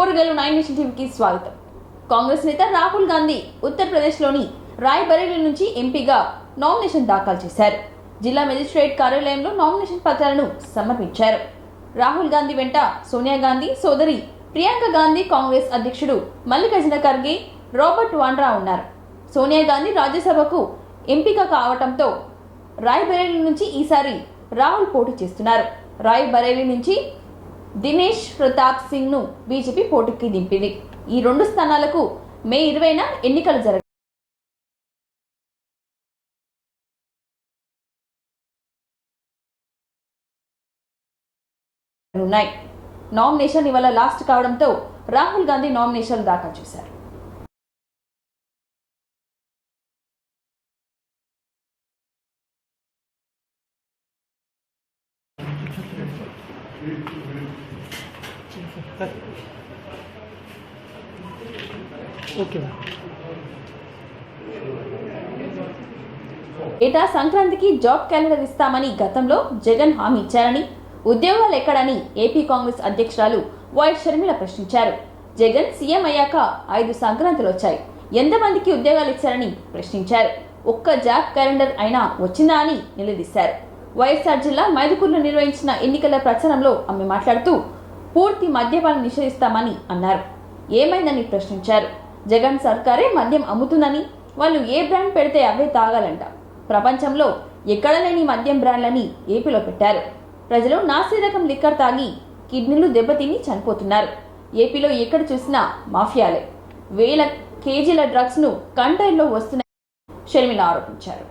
Orugallu 9 nation టీవీకి స్వాగతం. కాంగ్రెస్ నేత రాహుల్ గాంధీ ఉత్తరప్రదేశ్లోని రాయ్బరేలీ నుంచి ఎంపీగా నామినేషన్ దాఖలు చేశారు. జిల్లా మెజిస్ట్రేట్ కార్యాలయంలో నామినేషన్ పత్రాలను సమర్పించారు. రాహుల్ గాంధీ వెంట సోనియా గాంధీ సోదరి ప్రియాంక గాంధీ, కాంగ్రెస్ అధ్యక్షుడు మల్లికార్జున ఖర్గే, రాబర్ట్ వాడ్రా ఉన్నారు. సోనియా గాంధీ రాజ్యసభకు ఎంపిక కావడంతో రాయ్బరేలీ నుంచి ఈసారి రాహుల్ పోటీ చేస్తున్నారు. రాయ్బరేలీ నుంచి దినేష్ ప్రతాప్ సింగ్ ను బీజేపీ పోటీకి దింపింది. ఈ రెండు స్థానాలకు మే 20న ఎన్నికలు జరగనున్నాయి. నామినేషన్ ఇవాళ లాస్ట్ కావడంతో రాహుల్ గాంధీ నామినేషన్ దాఖలు చేశారు. ఏటా సంక్రాంతికి జాబ్ క్యాలెండర్ ఇస్తామని గతంలో జగన్ హామీ ఇచ్చారని, ఉద్యోగాలు ఎక్కడని ఏపీ కాంగ్రెస్ అధ్యక్షురాలు వైఎస్ షర్మిల ప్రశ్నించారు. జగన్ సీఎం అయ్యాక 5 సంక్రాంతులు వచ్చాయి, ఎంతమందికి ఉద్యోగాలు ఇచ్చారని ప్రశ్నించారు. ఒక్క జాబ్ క్యాలెండర్ అయినా వచ్చిందా అని నిలదీశారు. వైఎస్ఆర్ జిల్లా మైదుకూరులో నిర్వహించిన ఎన్నికల ప్రచారంలో ఆమె మాట్లాడుతూ పూర్తి మద్యపానం నిషేధిస్తామని అన్నారు. ఏమైందని ప్రశ్నించారు. జగన్ సర్కారే మద్యం అమ్ముతుందని, వాళ్ళు ఏ బ్రాండ్ పెడితే అవే తాగాలంట. ప్రపంచంలో ఎక్కడ లేని మద్యం బ్రాండ్లని ఏపీలో పెట్టారు. ప్రజలు నాసి రకం లిక్కర్ తాగి కిడ్నీలు దెబ్బతిని చనిపోతున్నారు. ఏపీలో ఎక్కడ చూసినా మాఫియాలే. వేల కేజీల డ్రగ్స్ ను కంటైనర్లో వస్తున్నాయని షర్మిల ఆరోపించారు.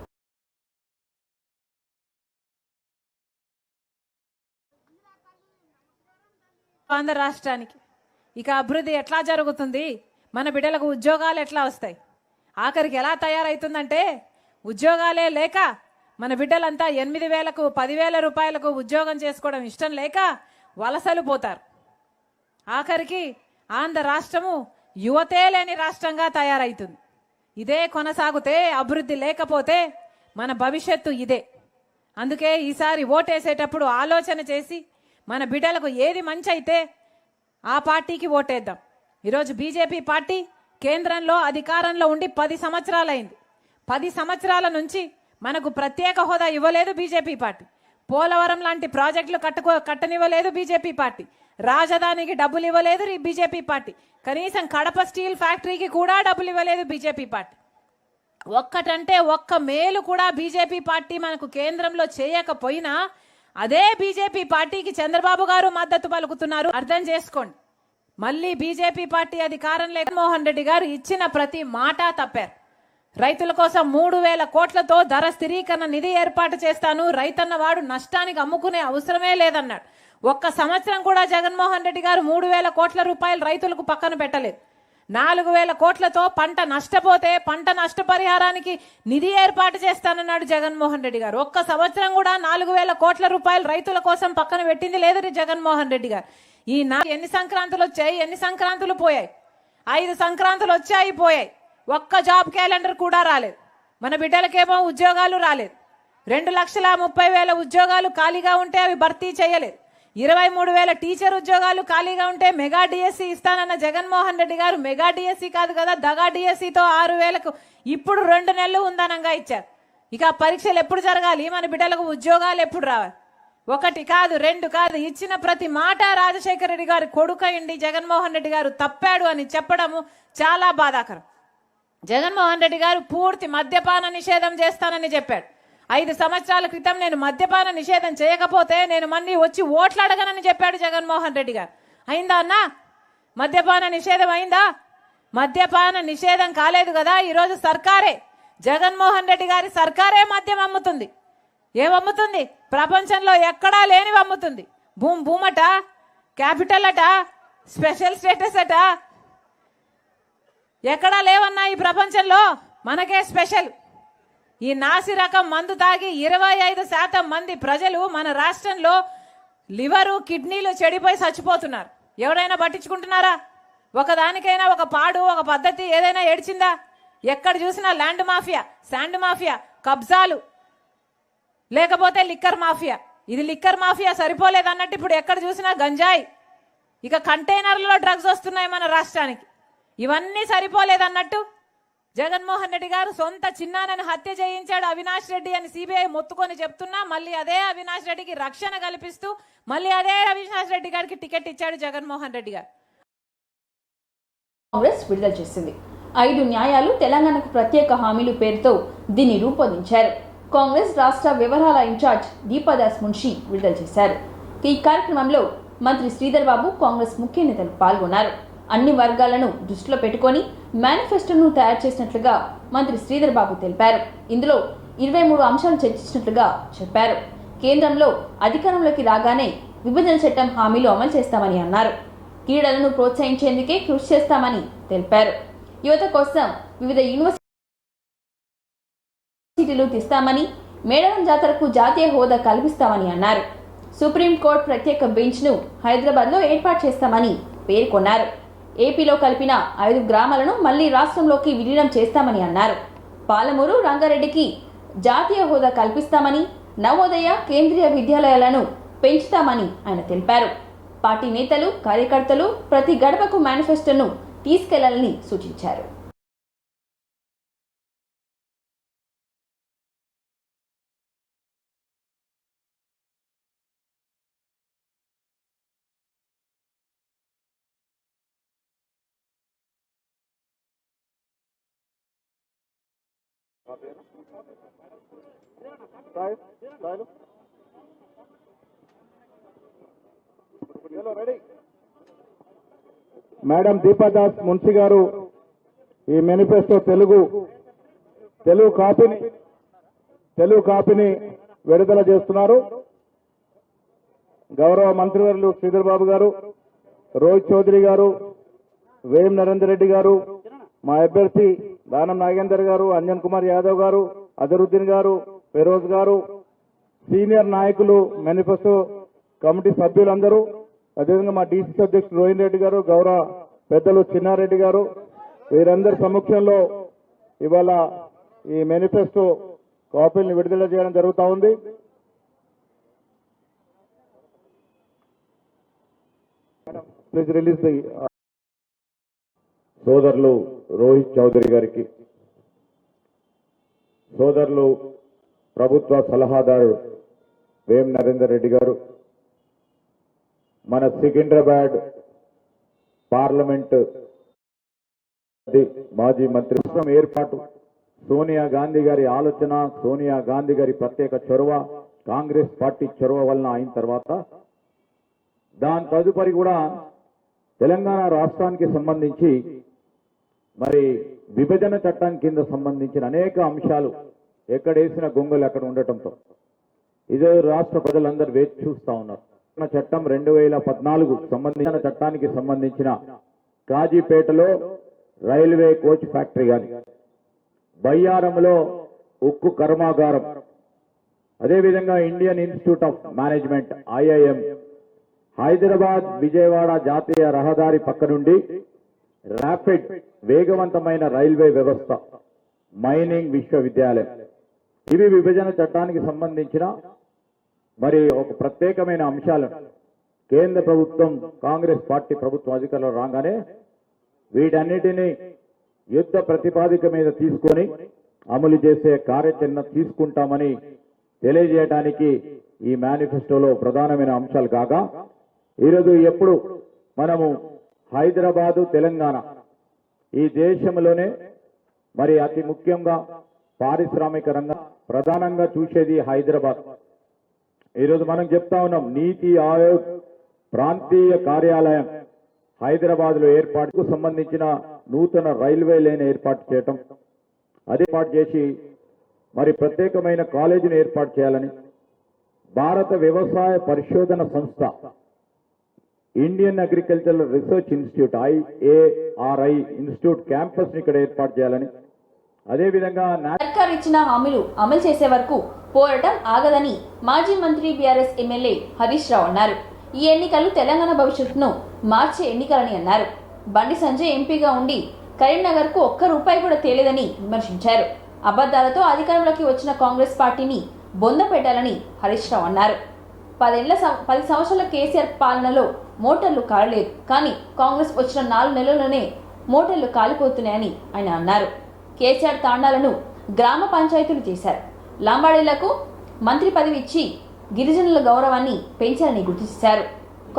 ఆంధ్ర రాష్ట్రానికి ఇక అభివృద్ధి ఎట్లా జరుగుతుంది, మన బిడ్డలకు ఉద్యోగాలు ఎట్లా వస్తాయి, ఆఖరికి ఎలా తయారవుతుందంటే ఉద్యోగాలే లేక మన బిడ్డలంతా 8,000కు 10,000 రూపాయలకు ఉద్యోగం చేసుకోవడం ఇష్టం లేక వలసలు పోతారు. ఆఖరికి ఆంధ్ర రాష్ట్రము యువతే లేని రాష్ట్రంగా తయారవుతుంది. ఇదే కొనసాగితే, అభివృద్ధి లేకపోతే మన భవిష్యత్తు ఇదే. అందుకే ఈసారి ఓటేసేటప్పుడు ఆలోచన చేసి మన బిడ్డలకు ఏది మంచి అయితే ఆ పార్టీకి ఓటేద్దాం. ఈరోజు బీజేపీ పార్టీ కేంద్రంలో అధికారంలో ఉండి 10 సంవత్సరాలైంది. 10 సంవత్సరాల నుంచి మనకు ప్రత్యేక హోదా ఇవ్వలేదు బీజేపీ పార్టీ. పోలవరం లాంటి ప్రాజెక్టులు కట్టనివ్వలేదు బీజేపీ పార్టీ. రాజధానికి డబ్బులు ఇవ్వలేదు బీజేపీ పార్టీ. కనీసం కడప స్టీల్ ఫ్యాక్టరీకి కూడా డబ్బులు ఇవ్వలేదు బీజేపీ పార్టీ. ఒక్కటంటే ఒక్క మేలు కూడా బీజేపీ పార్టీ మనకు కేంద్రంలో చేయకపోయినా అదే బీజేపీ పార్టీకి చంద్రబాబు గారు మద్దతు పలుకుతున్నారు. అర్థం చేసుకోండి. మళ్ళీ బీజేపీ పార్టీ అధికారం లేక మోహన్ రెడ్డి గారు ఇచ్చిన ప్రతి మాట తప్పారు. రైతుల కోసం 3,000 కోట్లతో ధర స్థిరీకరణ నిధి ఏర్పాటు చేస్తాను, రైతన్న వాడు నష్టానికి అమ్ముకునే అవసరమే లేదన్నాడు. ఒక్క సంవత్సరం కూడా జగన్మోహన్ రెడ్డి గారు 3,000 కోట్ల రూపాయలు రైతులకు పక్కన పెట్టలేదు. 4,000 కోట్లతో పంట నష్టపోతే పంట నష్టపరిహారానికి నిధి ఏర్పాటు చేస్తానన్నాడు జగన్మోహన్ రెడ్డి గారు. ఒక్క సంవత్సరం కూడా 4,000 కోట్ల రూపాయలు రైతుల కోసం పక్కన పెట్టింది లేదు జగన్మోహన్ రెడ్డి గారు. ఈ ఎన్ని సంక్రాంతులు వచ్చాయి, ఎన్ని సంక్రాంతులు పోయాయి? 5 సంక్రాంతులు వచ్చాయి, పోయాయి. ఒక్క జాబ్ క్యాలెండర్ కూడా రాలేదు. మన బిడ్డలకేమో ఉద్యోగాలు రాలేదు. 2,30,000 ఉద్యోగాలు ఖాళీగా ఉంటే అవి భర్తీ చేయలేదు. 23,000 టీచర్ ఉద్యోగాలు ఖాళీగా ఉంటే మెగా డిఎస్సి ఇస్తానన్న జగన్మోహన్ రెడ్డి గారు మెగా డిఎస్సి కాదు కదా, దగా డిఎస్సితో 6,000కు ఇప్పుడు 2 నెలలు ఉందనంగా ఇచ్చారు. ఇక పరీక్షలు ఎప్పుడు జరగాలి, మన బిడ్డలకు ఉద్యోగాలు ఎప్పుడు రావాలి? 1 కాదు 2 కాదు, ఇచ్చిన ప్రతి మాట రాజశేఖర రెడ్డి గారు కొడుకయండి జగన్మోహన్ రెడ్డి గారు తప్పాడు అని చెప్పడము చాలా బాధాకరం. జగన్మోహన్ రెడ్డి గారు పూర్తి మద్యపాన నిషేధం చేస్తానని చెప్పాడు. 5 సంవత్సరాల క్రితం నేను మద్యపాన నిషేధం చేయకపోతే నేను మళ్ళీ వచ్చి ఓట్లు అడగనని చెప్పాడు జగన్మోహన్ రెడ్డి గారు. అయిందా అన్నా? మద్యపాన నిషేధం అయిందా? మద్యపాన నిషేధం కాలేదు కదా. ఈరోజు సర్కారే, జగన్మోహన్ రెడ్డి గారి సర్కారే మద్యం అమ్ముతుంది. ఏమమ్ముతుంది? ప్రపంచంలో ఎక్కడా లేనివి అమ్ముతుంది. భూమట, క్యాపిటల్ అట, స్పెషల్ స్టేటస్ అట, ఎక్కడా లేవన్నా ఈ ప్రపంచంలో, మనకే స్పెషల్. ఈ నాసి రకం మందు తాగి 25% మంది ప్రజలు మన రాష్ట్రంలో లివరు, కిడ్నీలు చెడిపోయి చచ్చిపోతున్నారు. ఎవరైనా పట్టించుకుంటున్నారా? ఒకదానికైనా ఒక పాడు, ఒక పద్ధతి ఏదైనా ఏడ్చిందా? ఎక్కడ చూసినా ల్యాండ్ మాఫియా, శాండ్ మాఫియా, కబ్జాలు, లేకపోతే లిక్కర్ మాఫియా. ఇది లిక్కర్ మాఫియా సరిపోలేదన్నట్టు ఇప్పుడు ఎక్కడ చూసినా గంజాయి, ఇక కంటైనర్లలో డ్రగ్స్ వస్తున్నాయి మన రాష్ట్రానికి. ఇవన్నీ సరిపోలేదన్నట్టు జగన్మోహన్ రెడ్డి గారు సొంత చిన్నానని హత్య చేయించాడు అవినాష్ రెడ్డి అని సిబిఐ మొత్తుకొని చెప్తున్నా మళ్ళీ అదే అవినాష్ రెడ్డికి రక్షణ కల్పిస్తూ మళ్ళీ అదే అవినాష్ రెడ్డి గారికి టికెట్ ఇచ్చాడు జగన్మోహన్ రెడ్డి గారు. కాంగ్రెస్ విడుదల చేసింది 5 న్యాయాలు తెలంగాణకు ప్రత్యేక హామీలు పేరుతో దీన్ని రూపొందించారు. కాంగ్రెస్ రాష్ట్ర వ్యవహారాల ఇన్ఛార్జ్ దీపాదాస్ మున్షి విడుదల చేశారు. ఈ కార్యక్రమంలో మంత్రి శ్రీధర్ బాబు, కాంగ్రెస్ ముఖ్య నేతలు పాల్గొన్నారు. అన్ని వర్గాలను దృష్టిలో పెట్టుకొని మేనిఫెస్టోను తయారు చేసినట్లుగా మంత్రి శ్రీధర్ బాబు తెలిపారు. ఇందులో 23 అంశాలు చర్చించినట్లుగా చెప్పారు. కేంద్రంలో అధికారంలోకి రాగానే విభజన చట్టం హామీలు అమలు చేస్తామని అన్నారు. క్రీడలను ప్రోత్సహించేందుకే కృషి చేస్తామని తెలిపారు. యువత కోసం వివిధ యూనివర్సిటీలు తీస్తామని, మేడారం జాతరకు జాతీయ హోదా కల్పిస్తామని అన్నారు. సుప్రీంకోర్టు ప్రత్యేక బెంచ్ను హైదరాబాద్లో ఏర్పాటు చేస్తామని పేర్కొన్నారు. ఏపీలో కలిపిన 5 గ్రామాలను మళ్లీ రాష్ట్రంలోకి విలీనం చేస్తామని అన్నారు. పాలమూరు రంగారెడ్డికి జాతీయ హోదా కల్పిస్తామని, నవోదయ కేంద్రీయ విద్యాలయాలను పెంచుతామని ఆయన తెలిపారు. పార్టీ నేతలు, కార్యకర్తలు ప్రతి గడపకు మేనిఫెస్టోను తీసుకెళ్లాలని సూచించారు. మేడం దీపాదాస్ మున్షి గారు ఈ మేనిఫెస్టో తెలుగు కాపీని విడుదల చేస్తున్నారు. గౌరవ మంత్రివర్యులు శ్రీధర్ బాబు గారు, రోహిత్ చౌదరి గారు, వేం నరేందర్ రెడ్డి గారు, మా అభ్యర్థి దానం నాగేందర్ గారు, అంజన్ కుమార్ యాదవ్ గారు, అజరుద్దీన్ గారు, ఫెరోజ్ గారు, సీనియర్ నాయకులు, మేనిఫెస్టో కమిటీ సభ్యులందరూ, అదేవిధంగా మా డీసీసీ అధ్యక్షుడు రోహిన్ రెడ్డి గారు, గౌరవ పెద్దలు చిన్నారెడ్డి గారు, వీరందరి సమక్షంలో ఇవాళ ఈ మేనిఫెస్టో కాపీలను విడుదల చేయడం జరుగుతూ ఉంది. ప్లీజ్ రిలీజ్ ది సోదరులు రోహిత్ చౌదరి గారికి, సోదరులు ప్రభుత్వ సలహాదారు వేం నరేందర్ రెడ్డి గారు, మన సికింద్రాబాద్ పార్లమెంట్ మాజీ మంత్రి ఏర్పాటు, సోనియా గాంధీ గారి ఆలోచన, సోనియా గాంధీ గారి ప్రత్యేక చొరవ, కాంగ్రెస్ పార్టీ చొరవ వలన అయిన తర్వాత దాని తదుపరి కూడా తెలంగాణ రాష్ట్రానికి సంబంధించి మరి విభజన చట్టం కింద సంబంధించిన అనేక అంశాలు ఎక్కడేసిన గొంగలు అక్కడ ఉండటంతో ఇదే రాష్ట్ర ప్రజలందరూ వేచి చూస్తా ఉన్నారు. చట్టం 2014 సంబంధించిన చట్టానికి సంబంధించిన కాజీపేటలో రైల్వే కోచ్ ఫ్యాక్టరీ కానీ, బయ్యారంలో ఉక్కు కర్మాగారం, అదేవిధంగా Indian institute of management IIM, Hyderabad Vijayawada జాతీయ రహదారి పక్క నుండి ర్యాపిడ్ వేగవంతమైన రైల్వే వ్యవస్థ, మైనింగ్ విశ్వవిద్యాలయం, ఇవి విభజన చట్టానికి సంబంధించిన మరి ఒక ప్రత్యేకమైన అంశాలను కేంద్ర ప్రభుత్వం, కాంగ్రెస్ పార్టీ ప్రభుత్వం అధికారంలో రాగానే వీటన్నిటినీ యుద్ధ ప్రతిపాదిక మీద తీసుకొని అమలు చేసే కార్యాచరణ తీసుకుంటామని తెలియజేయడానికి ఈ మేనిఫెస్టోలో ప్రధానమైన అంశాలు కాగా, ఈరోజు ఎప్పుడు మనము హైదరాబాదు, తెలంగాణ ఈ దేశంలోనే మరి అతి ముఖ్యంగా పారిశ్రామిక రంగం ప్రధానంగా చూసేది హైదరాబాద్. ఈరోజు మనం చెప్తా ఉన్నాం, నీతి ఆయోగ్ ప్రాంతీయ కార్యాలయం హైదరాబాద్ లో ఏర్పాటుకు సంబంధించిన నూతన రైల్వే లైన్ ఏర్పాటు చేయటం, అదే ఏర్పాటు చేసి మరి ప్రత్యేకమైన కాలేజీని ఏర్పాటు చేయాలని, భారత వ్యవసాయ పరిశోధన సంస్థ Indian agricultural research institute IARI institute campus ని ఇక్కడ ఏర్పాటు చేయాలని, అదేవిధంగా సర్కార్ ఇచ్చిన హామీలు అమలు చేసే వరకు పోరాటం ఆగదని మాజీ మంత్రి బీఆర్ఎస్ ఎమ్మెల్యే హరీష్ రావు అన్నారు. ఈ ఎన్నికలు తెలంగాణ భవిష్యత్తును మార్చే ఎన్నికలని అన్నారు. బండి సంజయ్ ఎంపీగా ఉండి కరీంనగర్ కు ఒక్క రూపాయి కూడా తేలేదని విమర్శించారు. అబద్దాలతో అధికారంలోకి వచ్చిన కాంగ్రెస్ పార్టీని బొంద పెట్టాలని హరీష్ రావు అన్నారు. 10 సంవత్సరాల కేసీఆర్ పాలనలో మోటార్లు కాలలేదు, కానీ కాంగ్రెస్ వచ్చిన 4 నెలల్లోనే మోటార్లు కాలిపోతున్నాయని ఆయన అన్నారు. కేసీఆర్ తాండాలను గ్రామ పంచాయతీలు చేశారు. లంబాడీలకు మంత్రి పదవి ఇచ్చి గిరిజనుల గౌరవాన్ని పెంచారని గుర్తు చేశారు.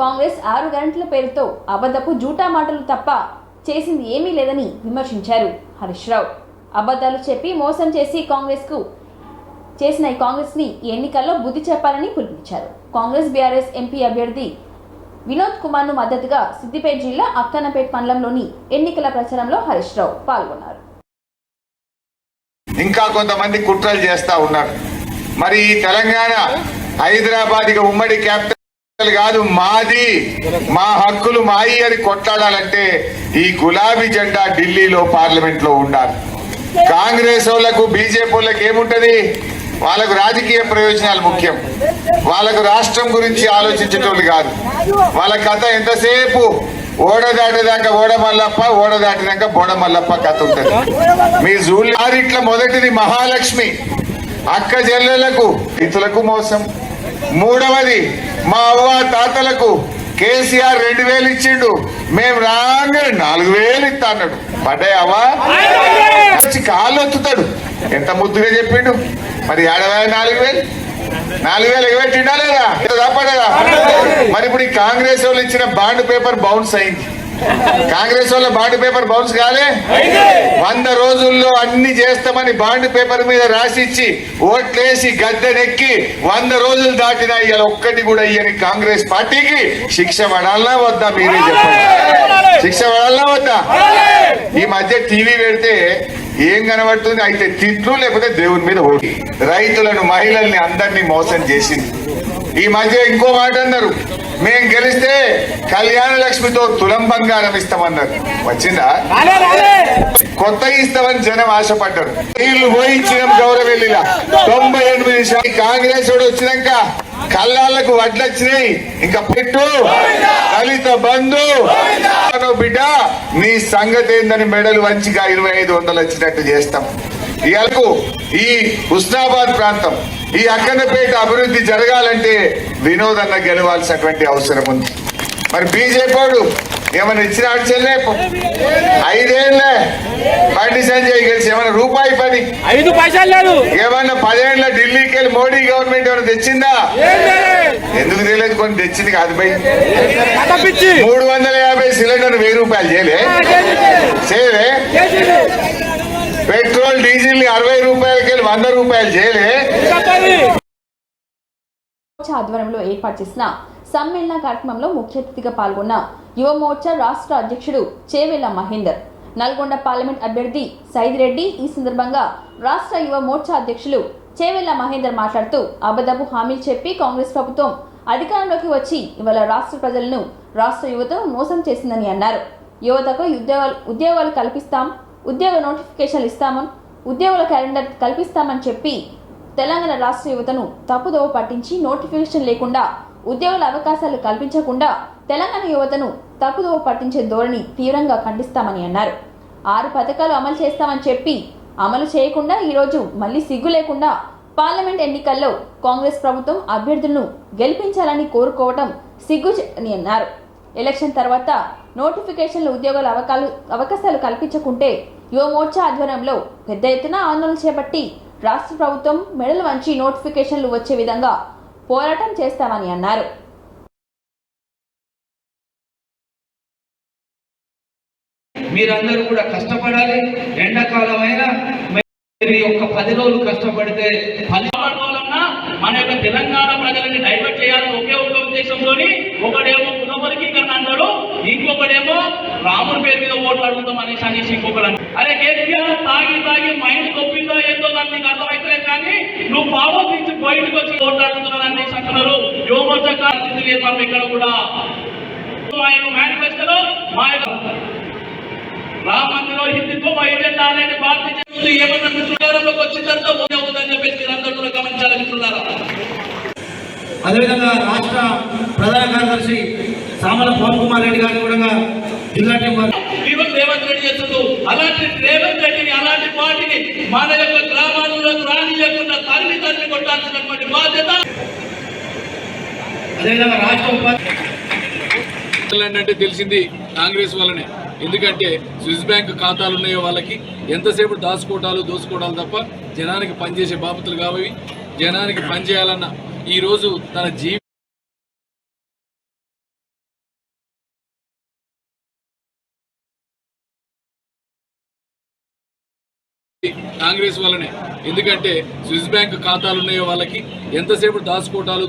కాంగ్రెస్ 6 గ్యారెంటీల పేరుతో అబద్ధపు జూటా మాటలు తప్ప చేసింది ఏమీ లేదని విమర్శించారు హరీష్ రావు. అబద్ధాలు చెప్పి మోసం చేసి కాంగ్రెస్ ని ఎన్నికల్లో బుద్ధి చెప్పాలని పిలుపునిచ్చారు. కాంగ్రెస్ బీఆర్ఎస్ ఎంపీ అభ్యర్థి వినోద్ కుమార్ ను మద్దతుగా సిద్దిపేట జిల్లా అక్కన్నపేట మండలంలోని ఎన్నికల ప్రచారంలో హరీష్ రావు పాల్గొన్నారు. ఇంకా కొంతమంది కుట్రలు చేస్తా ఉన్నారు. మరి ఈ తెలంగాణ హైదరాబాద్ ఇక ఉమ్మడి క్యాపిటల్ కాదు, మాది, మా హక్కులు మాయి అని కొట్లాడాలంటే ఈ గులాబీ జెండా ఢిల్లీలో పార్లమెంట్ లో ఉండాలి. కాంగ్రెస్ వాళ్ళకు బీజేపీ వాళ్ళకి ఏముంటది, వాళ్ళకు రాజకీయ ప్రయోజనాలు ముఖ్యం, వాళ్ళకు రాష్ట్రం గురించి ఆలోచించేటోళ్ళు కాదు. వాళ్ళ కథ ఎంతసేపు ఓడ దాటిదాకా ఓడ మల్లప్ప, ఓడ దాటినాక బోడ మల్లప్ప కథ ఉంటది. మీ జూళ్ళారిట్ల మొదటిది మహాలక్ష్మి, అక్క చెల్లెలకు ఇతులకు మోసం. మూడవది మా అవ్వ తాతలకు కేసీఆర్ 2000 ఇచ్చిండు, మేము రాగానే 4000 ఇస్తా అన్నాడు. పడ్డాయవా వచ్చి కాళ్ళు ఒత్తుతాడు, ఎంత ముద్దుగా చెప్పిండు. మరి 4000 ఎగబెట్టిండా లేదా, తప్పడదా? మరి ఇప్పుడు ఈ కాంగ్రెస్ వాళ్ళు ఇచ్చిన బాండ్ పేపర్ బౌన్స్ అయింది. కాంగ్రెస్ వాళ్ళ బాండ్ పేపర్ బౌన్స్ కాలే. 100 రోజుల్లో అన్ని చేస్తామని బాండ్ పేపర్ మీద రాసిచ్చి ఓట్లేసి గద్దెనెక్కి 100 రోజులు దాటినా ఇవాళ ఒక్కటి కూడా ఇయ్యని కాంగ్రెస్ పార్టీకి శిక్ష పడాలనా వద్దా? మీరే చెప్పండి, శిక్ష పడాలనా వద్దా? ఈ మధ్య టీవీ పెడితే ఏం కనబడుతుంది, అయితే తిట్లు లేకపోతే దేవుని మీద ఓటి. రైతులను, మహిళల్ని అందరినీ మోసం చేసింది. ఈ మధ్య ఇంకో మాట అన్నారు, మేం గెలిస్తే కళ్యాణ లక్ష్మితో తులం బంగారం ఇస్తామన్నారు. వచ్చిందా? కొత్త ఇస్తామని జనం ఆశపడ్డారు. నీళ్లు పోయించడం గౌరవెల్లిలా 98 కాంగ్రెస్ వాడు వచ్చినాక కళ్ళాళ్లకు వడ్లు వచ్చినాయి. ఇంకా పెట్టు దళిత బంధు బిడ్డ, నీ సంగతి ఏందని మెడలు వంచిగా 2500 వచ్చినట్టు చేస్తాం. ఇయాలకు ఈ హుస్నాబాద్ ప్రాంతం, ఈ అక్కన్నపేట అభివృద్ధి జరగాలంటే వినోద్ అన్న గెలవాల్సినటువంటి అవసరం ఉంది. మరి బీజేపీ వాడు ఏమైనా ఇచ్చినాడు చెల్లే? 5 ఏళ్ళే బండి సంజయ్ గెలిచి ఏమైనా రూపాయి పని 5 పైసలు లేదు. ఏమన్నా 10 ఏళ్ళ ఢిల్లీకి వెళ్ళి మోడీ గవర్నమెంట్ ఏమైనా తెచ్చిందా? ఎందుకు తెలియదు, కొన్ని తెచ్చింది కాదు బై. 350 సిలిండర్ 1000 రూపాయలు చేయలే. పెట్రోల్ డీజిల్ 60 రూపాయలకి వెళ్ళి 100 రూపాయలు చేయలే. ఆధ్వర్యంలో ఏర్పాటు చేసిన సమ్మేళన కార్యక్రమంలో ముఖ్య అతిథిగా పాల్గొన్న యువ మోర్చా రాష్ట్ర అధ్యక్షుడు చేవెళ్ల మహేందర్, నల్గొండ పార్లమెంట్ అభ్యర్థి సైదిరెడ్డి. ఈ సందర్భంగా రాష్ట్ర యువ మోర్చా అధ్యక్షులు చేవెళ్ల మహేందర్ మాట్లాడుతూ అబద్ధపు హామీలు చెప్పి కాంగ్రెస్ ప్రభుత్వం అధికారంలోకి వచ్చి ఇవాళ రాష్ట్ర ప్రజలను, రాష్ట్ర యువతను మోసం చేసిందని అన్నారు. యువతకు ఉద్యోగాలు కల్పిస్తాం, ఉద్యోగ నోటిఫికేషన్లు ఇస్తామని, ఉద్యోగుల క్యాలెండర్ కల్పిస్తామని చెప్పి తెలంగాణ రాష్ట్ర యువతను తప్పుదోవ పట్టించి నోటిఫికేషన్ లేకుండా ఉద్యోగుల అవకాశాలు కల్పించకుండా తెలంగాణ యువతను తప్పుదోవ పట్టించే ధోరణి తీవ్రంగా ఖండిస్తామని అన్నారు. 6 పథకాలు అమలు చేస్తామని చెప్పి అమలు చేయకుండా ఈరోజు మళ్లీ సిగ్గు లేకుండా పార్లమెంట్ ఎన్నికల్లో కాంగ్రెస్ ప్రభుత్వం అభ్యర్థులను గెలిపించాలని కోరుకోవడం సిగ్గు అని అన్నారు. ఎలక్షన్ తర్వాత నోటిఫికేషన్లు, ఉద్యోగాల అవకాశాలు కల్పించకుంటే యువ మోర్చా ఆధ్వర్యంలో పెద్ద ఎత్తున ఆందోళన చేపట్టి రాష్ట్ర ప్రభుత్వం మెడలు వంచి నోటిఫికేషన్లు వచ్చే విధంగా పోరాటం చేస్తామని అన్నారు. మీరందరూ కూడా కష్టపడాలి. ఎండాకాలం అయినా మీ యొక్క 10 రోజులు కష్టపడితే ఫలితాలన్నా మన యొక్క తెలంగాణ ప్రజలని డైవర్ట్ చేయాలని ఒకే ఒక ఉద్దేశంతో ఒకడేమో పునఃవర్గీకరణ అంటాడు, ఇంకొకడేమో రాముడి పేరు మీద ఓట్లు అడుగుతాం అనేసి ఇంకొకరు. అరే కేసీఆర్ తాగి మైండ్ తొప్పిందో ఏందో దాన్ని నీకు అర్థమవుతలేదు, కానీ నువ్వు పవర్ నుంచి బయటకు వచ్చి ఓట్లు అడుగుతున్నాను అనేసి అంటున్నారు. యువమోర్చా కాల్సింది లేదు మనం ఇక్కడ కూడా. మేనిఫెస్టోలో మా రామ మందిరం హిందుత్వం ఎజెండా అనేది భారతీయ జనతా ఏమన్నా మిత్రులంలోకి వచ్చిన తర్వాత ముందే అవుతుందని చెప్పేసి మీరందరూ కూడా గమనించాలి మిత్రులారా. అదేవిధంగా రాష్ట్ర ప్రధాన కార్యదర్శి సామల పవన్ కుమార్ రెడ్డి గారిని కూడా జిల్లా టీం ఈరోజు రేవంత్ రెడ్డి చేస్తుండ్రు. అలాంటి రేవంత్ రెడ్డిని, అలాంటి పార్టీని మన యొక్క గ్రామాల్లో రాని లేకుండా తల్లి కొట్టాల్సినటువంటి బాధ్యత అదేవిధంగా రాష్ట్ర అంటే తెలిసింది కాంగ్రెస్ వాళ్ళనే. ఎందుకంటే స్విస్ బ్యాంక్ ఖాతాలు ఉన్నాయో వాళ్ళకి ఎంతసేపు దోసుకోవటాలు తప్ప జనానికి పనిచేసే బాపతులు కావవి. జనానికి పనిచేయాలన్న ఈరోజు తన కాంగ్రెస్ వాళ్ళనే. ఎందుకంటే స్విస్ బ్యాంక్ ఖాతాలు ఉన్నాయో వాళ్ళకి ఎంతసేపు దోసుకోవటాలు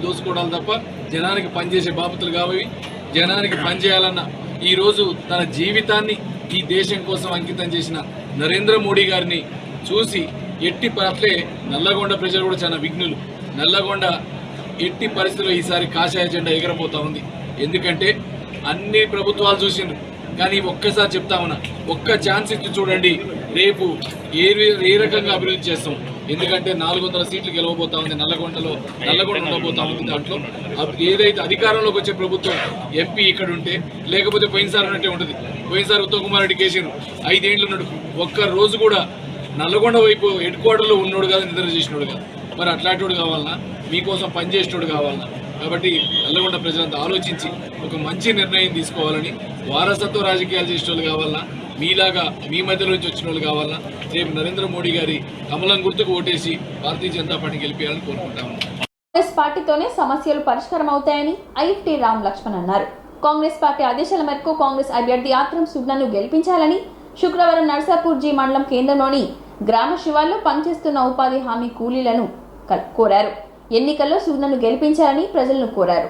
తప్ప జనానికి పనిచేసే బాపతులు కావవి. జనానికి పనిచేయాలన్న ఈరోజు తన జీవితాన్ని ఈ దేశం కోసం అంకితం చేసిన నరేంద్ర మోడీ గారిని చూసి ఎట్టి అట్లే నల్లగొండ ప్రజలు కూడా చాలా విఘ్నులు. నల్లగొండ ఎట్టి పరిస్థితుల్లో ఈసారి కాషాయ జెండా ఎగరబోతా ఉంది. ఎందుకంటే అన్ని ప్రభుత్వాలు చూసిండ్రు, కానీ ఒక్కసారి చెప్తామన్నా, ఒక్క ఛాన్స్ ఇచ్చి చూడండి, రేపు ఏ రకంగా అభివృద్ధి చేస్తాం. ఎందుకంటే 400 సీట్లు గెలవబోతా ఉంది నల్లగొండ ఉండబోతా ఉంది. దాంట్లో ఏదైతే అధికారంలోకి వచ్చే ప్రభుత్వం ఎంపీ ఇక్కడ ఉంటే, లేకపోతే పోయినసారి ఉన్నట్టే ఉంటుంది. పోయినసారి ఉత్తమ్ కుమార్ రెడ్డి కేసీను 5 ఏళ్ళు ఉన్నాడు, ఒక్క రోజు కూడా నల్లగొండ వైపు హెడ్ క్వార్టర్లో ఉన్నోడు కాదు, నిద్ర చేసినోడు కాదు. మరి అట్లాంటి కావాలన్నా, మీకోసం పనిచేసేటోడు కావాలన్నా. కాబట్టి నల్లగొండ ప్రజలంతా ఆలోచించి ఒక మంచి నిర్ణయం తీసుకోవాలని, వారసత్వ రాజకీయాలు చేసేటోళ్ళు కావాలన్నా, మీలాగా మీ మధ్యలో నుంచి వచ్చిన వాళ్ళు కావాలన్నా రేపు నరేంద్ర మోడీ గారి కమలం గుర్తుకు ఓటేసి భారతీయ జనతా పార్టీ గెలిపేయాలని కోరుకుంటాము. కాంగ్రెస్ పార్టీతోనే సమస్యలు పరిష్కారం అవుతాయని ఐఎఫ్టీ రామ్ లక్ష్మణ్ అన్నారు. కాంగ్రెస్ పార్టీ ఆదేశాల మేరకు కాంగ్రెస్ అభ్యర్థి ఆత్రం సుగ్నను గెలిపించాలని శుక్రవారం నర్సాపూర్ జీ మండలం కేంద్రంలోని గ్రామ శివార్లో పనిచేస్తున్న ఉపాధి హామీ కూలీలను కోరారు. ఎన్నికల్లో సుగ్నను గెలిపించాలని ప్రజలను కోరారు.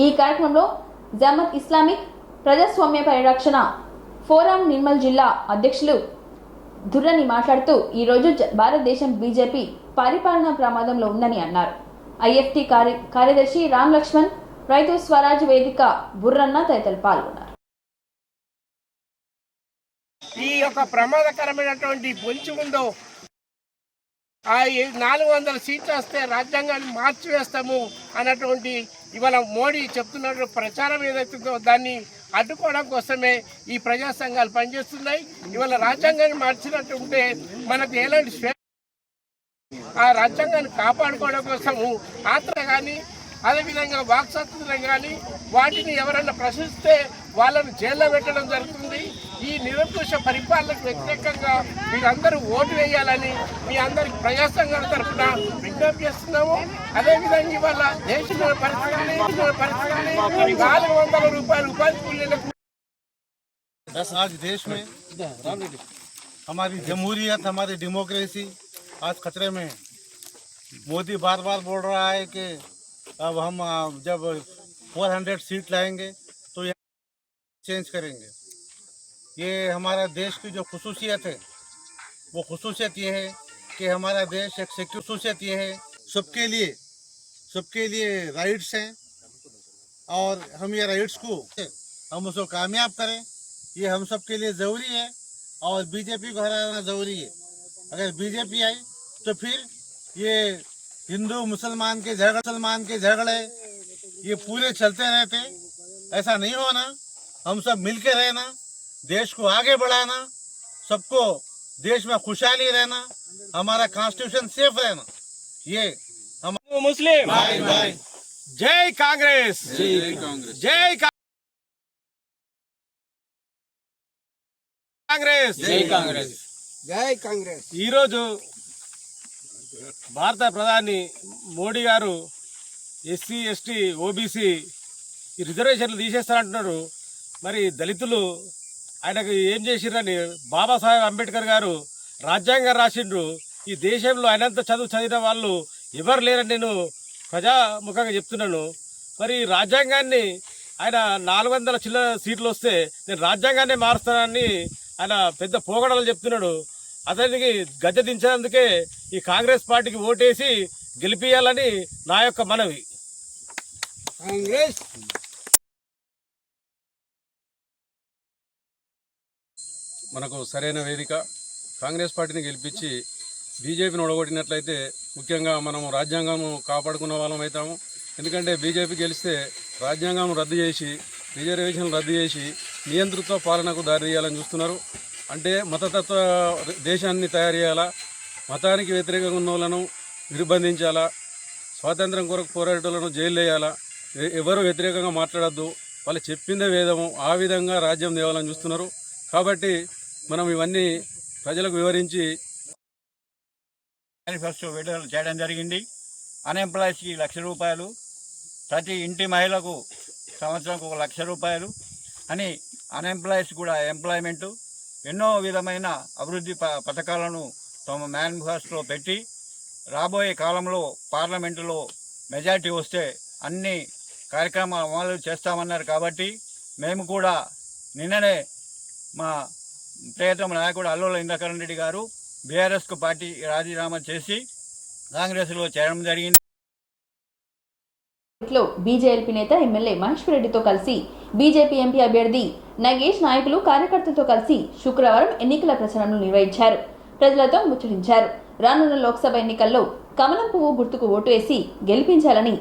ఈ కార్యక్రమంలో జమాత్ ఇస్లామిక్ ప్రజాస్వామ్య పరిరక్షణ ఫోరం నిర్మల్ జిల్లా అధ్యక్షులు దుర్రని మాట్లాడుతూ ఈరోజు భారతదేశం బీజేపీ పరిపాలనా ప్రమాదంలో ఉందని అన్నారు. ఐఎఫ్టీ కార్యదర్శి రామ్ లక్ష్మణ్, రైతు స్వరాజ్ వేదిక బుర్రన్న తదితరులు పాల్గొన్నారు. ఈ యొక్క ప్రమాదకరమైనటువంటి పొంచి ఉందో ఆ 400 సీట్లు వస్తే రాజ్యాంగాన్ని మార్చివేస్తాము అన్నటువంటి ఇవాళ మోడీ చెప్తున్న ప్రచారం ఏదైతుందో దాన్ని అడ్డుకోవడం కోసమే ఈ ప్రజా సంఘాలు పనిచేస్తున్నాయి. ఇవాళ రాజ్యాంగాన్ని మార్చినట్టు ఉంటే మనకు ఎలాంటి ఆ రాజ్యాంగాన్ని కాపాడుకోవడం కోసము ఆత్ర కానీ అదేవిధంగా వాక్స్వాతంత్రం కానీ వాటిని ఎవరైనా ప్రశ్నిస్తే వాళ్ళను జైల్లో పెట్టడం జరుగుతుంది. ఈ నిరంకుశ పరిపాలనకు వ్యతిరేకంగా మీరందరూ ఓటు వేయాలని మీ అందరికి ప్రజా సంఘాల తరఫున విజ్ఞప్తి చేస్తున్నాము. అదేవిధంగా ఇవాళ దేశంలో పరిస్థితుల్ని 400 రూపాయలు ఉపాధి కూలీలకు आज देश में हमारी जमहूरियत, हमारी डेमोक्रेसी आज खतरे में है। मोदी बार बार बोल रहा है कि अब हम जब 400 सीट लाएंगे तो ये चेंज करेंगे। ये हमारा देश की जो खुसूसियत है वो खुसूसियत ये है कि हमारा देश एक खुसूसियत ये है सबके लिए राइट्स हैं और हम ये राइट्स को हम उसको कामयाब करें, ये हम सब के लिए ज़रूरी है। और बीजेपी को हराना ज़रूरी है। अगर बीजेपी आई तो फिर ये हिंदू मुसलमान के झगड़े ये पूरे चलते रहते, ऐसा नहीं होना। हम सब मिलके रहना, देश को आगे बढ़ाना, सबको देश में खुशहाली रहना, हमारा कॉन्स्टिट्यूशन सेफ रहना, ये हम मुस्लिम भाई भाई जय कांग्रेस जय కాంగ్రెస్ ఈరోజు భారత ప్రధాని మోడీ గారు ఎస్సీ ఎస్టీ ఓబీసీ ఈ రిజర్వేషన్లు తీసేస్తారంటున్నారు. మరి దళితులు ఆయనకు ఏం చేసిరని బాబాసాహెబ్ అంబేద్కర్ గారు రాజ్యాంగం రాసిండ్రు. ఈ దేశంలో ఆయనంత చదువు చదివిన వాళ్ళు ఎవరు లేరని నేను ప్రజాముఖంగా చెప్తున్నాను. మరి రాజ్యాంగాన్ని ఆయన 400 చిల్లర సీట్లు వస్తే నేను రాజ్యాంగాన్ని మారుస్తానని ఆయన పెద్ద పోగడలు చెప్తున్నాడు. అతనికి గద్దె దించేందుకే ఈ కాంగ్రెస్ పార్టీకి ఓటేసి గెలిపియాలని నా యొక్క మనవి. కాంగ్రెస్ మనకు సరైన వేదిక. కాంగ్రెస్ పార్టీని గెలిపించి బీజేపీని ఓడగొట్టినట్లయితే ముఖ్యంగా మనము రాజ్యాంగం కాపాడుకున్న వాళ్ళం అవుతాము. ఎందుకంటే బీజేపీ గెలిస్తే రాజ్యాంగం రద్దు చేసి రిజర్వేషన్లు రద్దు చేసి నియంతృత్వ పాలనకు దారి తీయాలని చూస్తున్నారు. అంటే మతతత్వ దేశాన్ని తయారు చేయాలా, మతానికి వ్యతిరేకంగా ఉన్న వాళ్ళను నిర్బంధించాలా, స్వాతంత్రం కొరకు పోరాటోళ్లను జైలు వేయాలా, ఎవరు వ్యతిరేకంగా మాట్లాడద్దు, వాళ్ళు చెప్పిందే వేదము, ఆ విధంగా రాజ్యం తేవాలని చూస్తున్నారు. కాబట్టి మనం ఇవన్నీ ప్రజలకు వివరించి మేనిఫెస్టో విడుదల చేయడం జరిగింది. అన్ఎంప్లాయీస్కి 1,00,000 రూపాయలు, ప్రతి ఇంటి మహిళకు సంవత్సరానికి 1,00,000 రూపాయలు అని, అన్ఎంప్లాయీస్ కూడా ఎంప్లాయ్మెంటు, ఎన్నో విధమైన అభివృద్ధి పథకాలను తమ మేనిఫెస్టోలో పెట్టి రాబోయే కాలంలో పార్లమెంటులో మెజారిటీ వస్తే అన్ని కార్యక్రమాలు అమలు చేస్తామన్నారు. కాబట్టి మేము కూడా నిన్ననే మా ప్రియతమ నాయకుడు అల్లుల ఇంద్రకరణ్ రెడ్డి గారు బీఆర్ఎస్కు పార్టీ రాజీనామా చేసి కాంగ్రెస్లో చేరడం జరిగింది. బీజేపీ నేత ఎమ్మెల్యే మహేశ్వర్ రెడ్డితో కలిసి బీజేపీ ఎంపీ అభ్యర్థి నగేష్ నాయకులు కార్యకర్తలతో కలిసి శుక్రవారం ఎన్నికల ప్రచారంను నిర్వహించారు. ప్రజలతో ముచ్చటించారు. రానున్న లోక్సభ ఎన్నికల్లో కమలం పువ్వు గుర్తుకు ఓటు వేసి గెలిపించాలని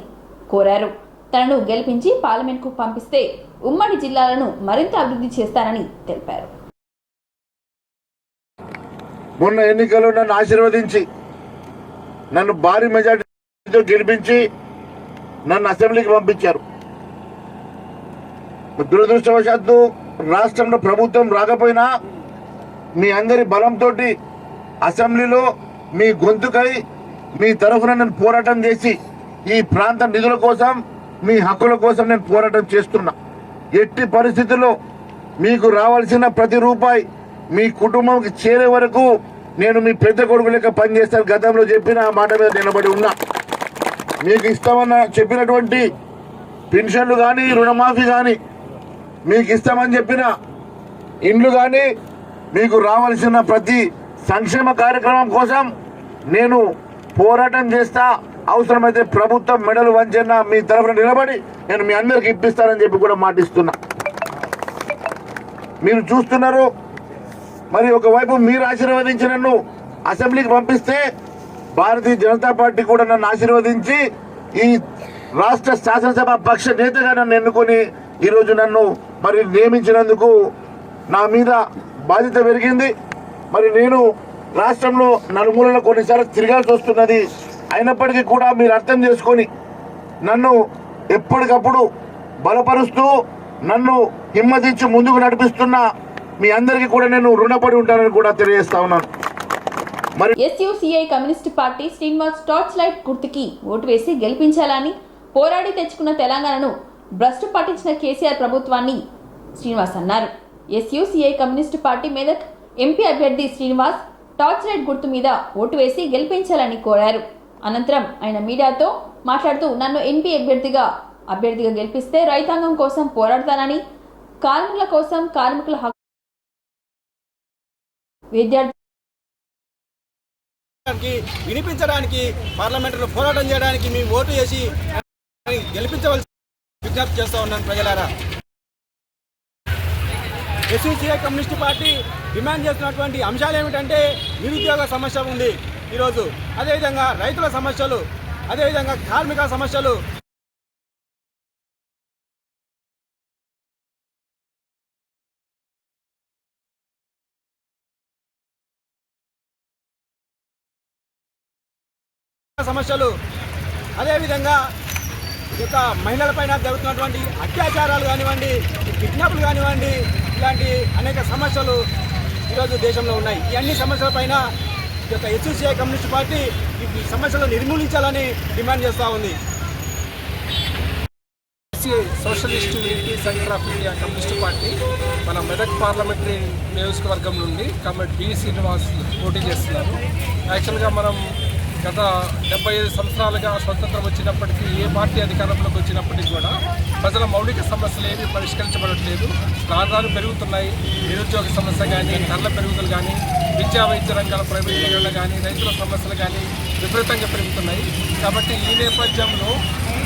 కోరారు. తనను గెలిపించి పార్లమెంట్కు పంపిస్తే ఉమ్మడి జిల్లాలను మరింత అభివృద్ధి చేస్తానని తెలిపారు. మొన్న ఎన్నికల్లో నన్ను ఆశీర్వదించి నన్ను భారీ మెజార్టీతో గెలిపించి నన్ను అసెంబ్లీకి పంపించారు. దురదృష్టవశాత్తు రాష్ట్రంలో ప్రభుత్వం రాకపోయినా మీ అందరి బలంతో అసెంబ్లీలో మీ గొంతుకై మీ తరఫున నేను పోరాటం చేసి ఈ ప్రాంత నిధుల కోసం, మీ హక్కుల కోసం నేను పోరాటం చేస్తున్నా. ఎట్టి పరిస్థితుల్లో మీకు రావాల్సిన ప్రతి రూపాయి మీ కుటుంబంకి చేరే వరకు నేను మీ పెద్ద కొడుకు లెక్క పనిచేస్తాను. గతంలో చెప్పిన ఆ మాట మీద నిలబడి ఉన్నా. మీకు ఇస్తామన్న చెప్పినటువంటి పెన్షన్లు కానీ, రుణమాఫీ కానీ, మీకు ఇస్తామని చెప్పిన ఇండ్లు కానీ, మీకు రావాల్సిన ప్రతి సంక్షేమ కార్యక్రమం కోసం నేను పోరాటం చేస్తా. అవసరమైతే ప్రభుత్వం మెడలు వంచన మీ తరఫున నిలబడి నేను మీ అందరికి ఇప్పిస్తానని చెప్పి కూడా మాటిస్తున్నా. మీరు చూస్తున్నారు, మరి ఒకవైపు మీరు ఆశీర్వదించి నన్ను అసెంబ్లీకి పంపిస్తే భారతీయ జనతా పార్టీ కూడా నన్ను ఆశీర్వదించి ఈ రాష్ట్ర శాసనసభ పక్ష నేతగా నన్ను ఎన్నుకొని ఈరోజు నన్ను మరి నియమించినందుకు నా మీద బాధ్యత పెరిగింది. మరి నేను రాష్ట్రంలో నలుమూలలో కొన్నిసార్లు తిరగాల్సి వస్తున్నది. అయినప్పటికీ కూడా మీరు అర్థం చేసుకొని నన్ను ఎప్పటికప్పుడు బలపరుస్తూ నన్ను హిమ్మతించి ముందుకు నడిపిస్తున్న మీ అందరికీ కూడా నేను రుణపడి ఉంటానని కూడా తెలియజేస్తా ఉన్నాను. మరి SUCI communist party Srinivas torch light గుర్తుకి ఓటు వేసి గెలిపించాలని పోరాడి తెచ్చుకున్న తెలంగాణను భ్రష్టు పట్టించిన కేసీఆర్ ప్రభుత్వాన్ని శ్రీనివాస్ అన్నారు. SUCI communist party Medak MP అభ్యర్థి శ్రీనివాస్ టార్చ్ లైట్ గుర్తు మీద ఓటు వేసి గెలిపించాలని కోరారు. అనంతరం ఆయన మీడియాతో మాట్లాడుతూ నన్ను ఎంపీ అభ్యర్థిగా గెలిపిస్తే రైతాంగం కోసం పోరాడతానని, కార్మికుల కోసం, కార్మికుల హక్కు, విద్యార్థి వినిపించడానికి, పార్లమెంటులో పోరాటం చేయడానికి మేము ఓటు చేసి గెలిపించవలసి విజ్ఞప్తి చేస్తూ ఉన్నాను. ప్రజలారా, ఎస్యూసీఐ కమ్యూనిస్ట్ పార్టీ డిమాండ్ చేస్తున్నటువంటి అంశాలు ఏమిటంటే నిరుద్యోగ సమస్య ఉంది ఈరోజు, అదేవిధంగా రైతుల సమస్యలు, అదేవిధంగా కార్మిక సమస్యలు, అదేవిధంగా ఇక మహిళలపైన జరుగుతున్నటువంటి అత్యాచారాలు కానివ్వండి, కిడ్నాప్లు కానివ్వండి, ఇలాంటి అనేక సమస్యలు ఈరోజు దేశంలో ఉన్నాయి. ఈ అన్ని సమస్యలపైన ఈ యొక్క ఎస్యూసీఐ కమ్యూనిస్ట్ పార్టీ ఈ సమస్యలను నిర్మూలించాలని డిమాండ్ చేస్తూ ఉంది. Socialist unity centre of India communist party మన మెదక్ పార్లమెంటరీ నియోజకవర్గం నుండి కమిటీ బి శ్రీనివాస్ పోటీ చేస్తున్నారు. యాక్చువల్గా మనం గత 75 సంవత్సరాలుగా స్వతంత్రం వచ్చినప్పటికీ ఏ పార్టీ అధికారంలోకి వచ్చినప్పటికీ కూడా ప్రజల మౌలిక సమస్యలు ఏమీ పరిష్కరించబడట్లేదు. రాను పెరుగుతున్నాయి. నిరుద్యోగ సమస్య కానీ, ధరల పెరుగుదల కానీ, విద్యా వైద్య రంగాల ప్రైవేటీకరణ కానీ, రైతుల సమస్యలు కానీ విపరీతంగా పెరుగుతున్నాయి. కాబట్టి ఈ నేపథ్యంలో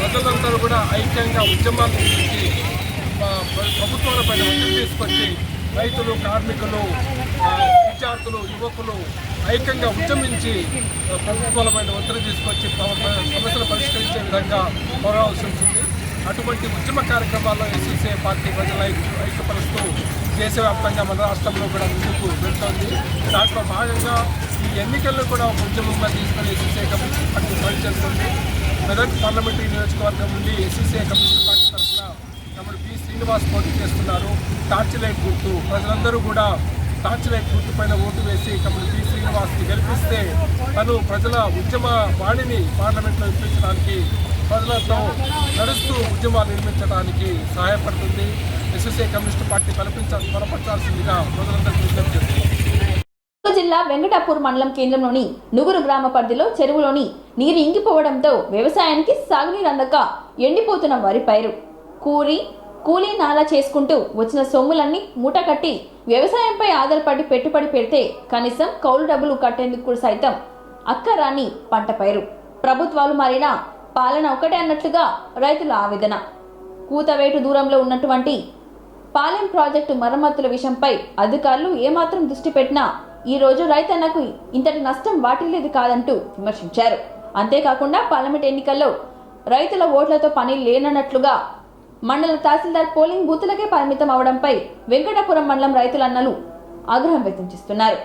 ప్రజలందరూ కూడా ఐక్యంగా ఉద్యమాలు నిర్మించి ప్రభుత్వాలపై ఒత్తిడి తీసుకొచ్చి రైతులు, కార్మికులు, విద్యార్థులు, యువకులు ఐక్యంగా ఉద్యమించి ప్రభుత్వాలపై ఒత్తిడి తీసుకొచ్చి సమస్యలు పరిష్కరించే విధంగా పోరాడాల్సి ఉంటుంది. అటువంటి ఉద్యమ కార్యక్రమాల్లో ఎస్యూసీఐ పార్టీ ప్రజల ఐక్యపరుస్తూ దేశవ్యాప్తంగా మన రాష్ట్రంలో కూడా ముందుకు వెళ్తోంది. దాంట్లో భాగంగా ఈ ఎన్నికల్లో కూడా ఉద్యమంగా తీసుకొని ఎస్యూసీఐ కమ్యూనిస్ట్ పార్టీ పనిచేస్తుంది. మెదక్ పార్లమెంటరీ నియోజకవర్గం నుండి ఎస్సీసీఐ కమ్యూనిస్ట్ పార్టీ తరఫున తమ్ముడు పి శ్రీనివాస్ పోటీ చేస్తున్నారు. టార్చ్ లైట్ గుర్తు. ప్రజలందరూ కూడా టార్చ్ లైట్ గుర్తు పైన ఓటు వేసి తమ్ముడు పి శ్రీనివాస్ని గెలిపిస్తే తను ప్రజల ఉద్యమ వాణిని పార్లమెంట్లో వినిపించడానికి, ప్రజలతో నడుస్తూ ఉద్యమాలు నిర్మించడానికి సహాయపడుతుంది. ఎస్ఎస్ఏ కమ్యూనిస్ట్ పార్టీ బలపరచాల్సిందిగా ప్రజలందరికీ విజ్ఞప్తి చేస్తుంది. జిల్లా వెంకటాపూర్ మండలం కేంద్రంలోని నుగురు గ్రామ పరిధిలో చెరువులోని నీరు ఇంకిపోవడంతో వ్యవసాయానికి సాగునీరు అందక ఎండిపోతున్న వరి పైరు. కూలీ నాలా చేసుకుంటూ వచ్చిన సొమ్ములన్నీ మూటకట్టి వ్యవసాయంపై ఆధారపడి పెట్టుబడి పెడితే కనీసం కౌలు డబ్బులు కట్టేందుకు సైతం అక్కరాని పంట పైరు. ప్రభుత్వాలు మారినా పాలన ఒకటే అన్నట్లుగా రైతుల ఆవేదన. కూతవేటు దూరంలో ఉన్నటువంటి పాలెం ప్రాజెక్టు మరమ్మతుల విషయంపై అధికారులు ఏమాత్రం దృష్టి పెట్టినా ఈ రోజు రైతన్నకు ఇంతటి నష్టం వాటిల్లేది కాదంటూ విమర్శించారు. అంతేకాకుండా పార్లమెంట్ ఎన్నికల్లో రైతుల ఓట్లతో పని లేనన్నట్లుగా మండల తహసీల్దార్ పోలింగ్ బూతులకే పరిమితం అవడంపై వెంకటాపురం మండలం రైతులన్నలు ఆగ్రహం వ్యక్తం చేస్తున్నారు.